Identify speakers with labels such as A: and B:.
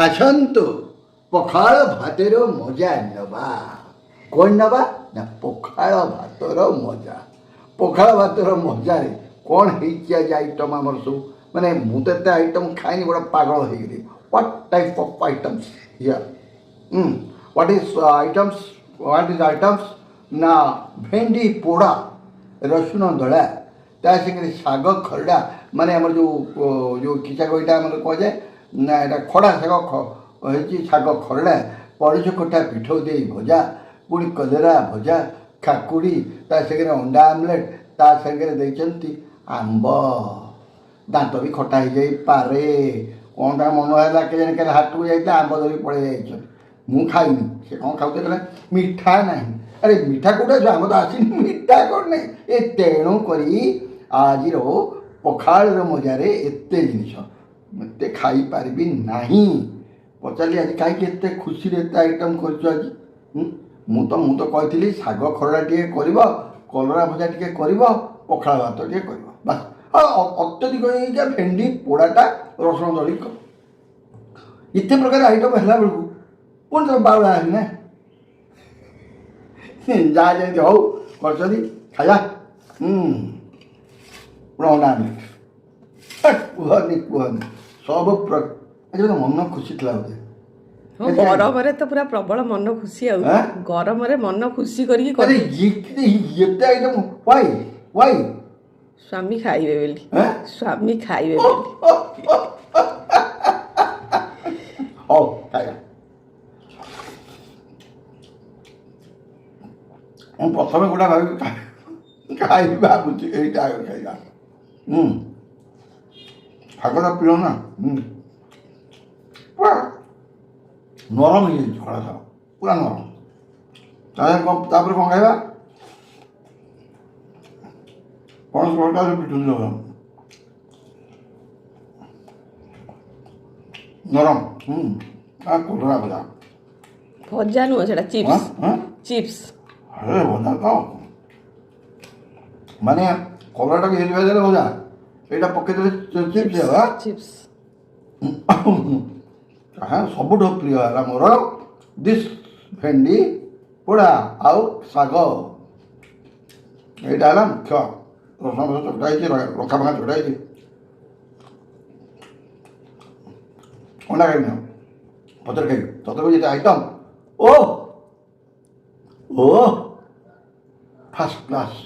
A: ଆସନ୍ତୁ ପଖାଳ ଭାତର ମଜା ନେବା। କ'ଣ ନେବା ନା ପଖାଳ ଭାତର ମଜା। ପଖାଳ ଭାତର ମଜାରେ କ'ଣ ହେଇଛି ଆଜି ଆଇଟମ୍ ଆମର ସବୁ, ମାନେ ମୁଁ ତ ଏତେ ଆଇଟମ୍ ଖାଇନି, ଗୋଟେ ପାଗଳ ହେଇଗଲି। What type of items here? What is items ନା ଭେଣ୍ଡି ପୋଡ଼ା, ରସୁଣ ଦଳା, ତା ସାଙ୍ଗରେ ଶାଗ ଖରଡ଼ା, ମାନେ ଆମର ଯେଉଁ କି ଶାଗ ଏଇଟା ଆମର କୁହାଯାଏ ନା, ଏଇଟା ଖଡ଼ା ଶାଗ ହେଇଛି, ଶାଗ ଖରଡ଼ା, ପଡ଼ିଶ କଟା ପିଠ ଦେଇ ଭଜା, ପୁଣି କଲରା ଭଜା, କାକୁଡ଼ି, ତା ସାଙ୍ଗରେ ଅଣ୍ଡା ଆମଲେଟ୍, ତା ସାଙ୍ଗରେ ଦେଇଛନ୍ତି ଆମ୍ବ। ଦାନ୍ତ ବି ଖଟା ହେଇଯାଇପାରେ, କ'ଣଟା ମନ ହେଲା କେଜାଣି, କାଲି ହାଟକୁ ଯାଇଥିଲେ ଆମ୍ବ ଧରିକି ପଳେଇ ଯାଇଛନ୍ତି। ମୁଁ ଖାଇନି, ସେ କ'ଣ ଖାଉଥିଲେ କହିଲେ ମିଠା ନାହିଁ। ଆରେ ମିଠା କେଉଁଟା ଅଛି, ଆମ୍ବ ତ ଆସିନି, ମିଠା କ'ଣ ନାହିଁ। ତେଣୁ କରି ଆଜିର ପଖାଳର ମଜାରେ ଏତେ ଜିନିଷ ଏତେ ଖାଇପାରିବି ନାହିଁ। ପଚାରିଲି ଆଜି କାହିଁକି ଏତେ ଖୁସିରେ ଏତେ ଆଇଟମ୍ କରିଛୁ ଆଜି? ମୁଁ ତ କହିଥିଲି ଶାଗ ଖରଡ଼ା ଟିକେ କରିବ, କଲରା ଭଜା ଟିକେ କରିବ, ପଖାଳ ଭାତ ଟିକେ କରିବ, ବାସ୍। ଆଉ ଅତ୍ୟଧିକ ହେଇକା ଭେଣ୍ଡି ପୋଡ଼ାଟା ରସୁଣ ଦଳିକି କର। ଏତେ ପ୍ରକାର ଆଇଟମ୍ ହେଲା ବେଳକୁ ପୁଣି ତମ ବାଉଳା ହେବି ନା। ଯାହା ଯେମିତି ହଉ କରିଛନ୍ତି ଖାଇବା। ଅଣ୍ଡା ଆମଲେଟ୍, କୁହନି ସବୁ ଆଜି ଗୋଟେ ମନ ଖୁସି ଥିଲା ବୋଧେ।
B: ଗରମରେ ତ ପୁରା ପ୍ରବଳ ମନ ଖୁସି। ଆଉ ଗରମରେ ମନ ଖୁସି କରିକି
A: ଏତେ ଆଇଟମ୍ ହ୍ୱାଇ
B: ସ୍ୱାମୀ ଖାଇବେ ବୋଲି, ସ୍ୱାମୀ ଖାଇବେ ବୋଲି।
A: ହଉ ଖାଇବା। ମୁଁ ପ୍ରଥମେ ଗୋଟା ଖାଇବି ଭାବୁଛି ଏଇଟା ଖାଇବା। ଶାଗଟା ପ୍ରିୟ ନା, ପୁରା ନରମ ହେଇଯାଇଛି ଖଡ଼ା ଶାଗ, ପୁରା ନରମ। ତାପରେ କ'ଣ ଖାଇବା? ପଣସ କଠା ପିଠଉ ନରମ। କଲରା ଭଜା,
B: ଭଜା ନୁହଁ ସେଟା ଚିପ୍ସ।
A: ଆରେ ଭଜା ତ ମାନେ କଲରାଟାକୁ ହେରି ଭାଜିଦେଲେ ଭଜା, ଏଇଟା ପକେଇଦେଲେ ଚିପ୍ସ ହେଲା। ସବୁଠୁ ପ୍ରିୟ ହେଲା ମୋର ଦିସ୍ ଭେଣ୍ଡି ପୋଡ଼ା ଆଉ ଶାଗ, ଏଇଟା ହେଲା ମୁଖ୍ୟ। ରସୁଣ ଫସୁଣ ଚକଟା ହେଇଛି, ଲଙ୍କା ଫଙ୍କା ଚକଟା ହେଇଛି। ଅଣ୍ଡା ଖାଇବି, ପଛରେ ଖାଇବି। ତଥାପି ଯେତେ ଆଇଟମ୍, ଓ ଫାର୍ଷ୍ଟ କ୍ଲାସ୍।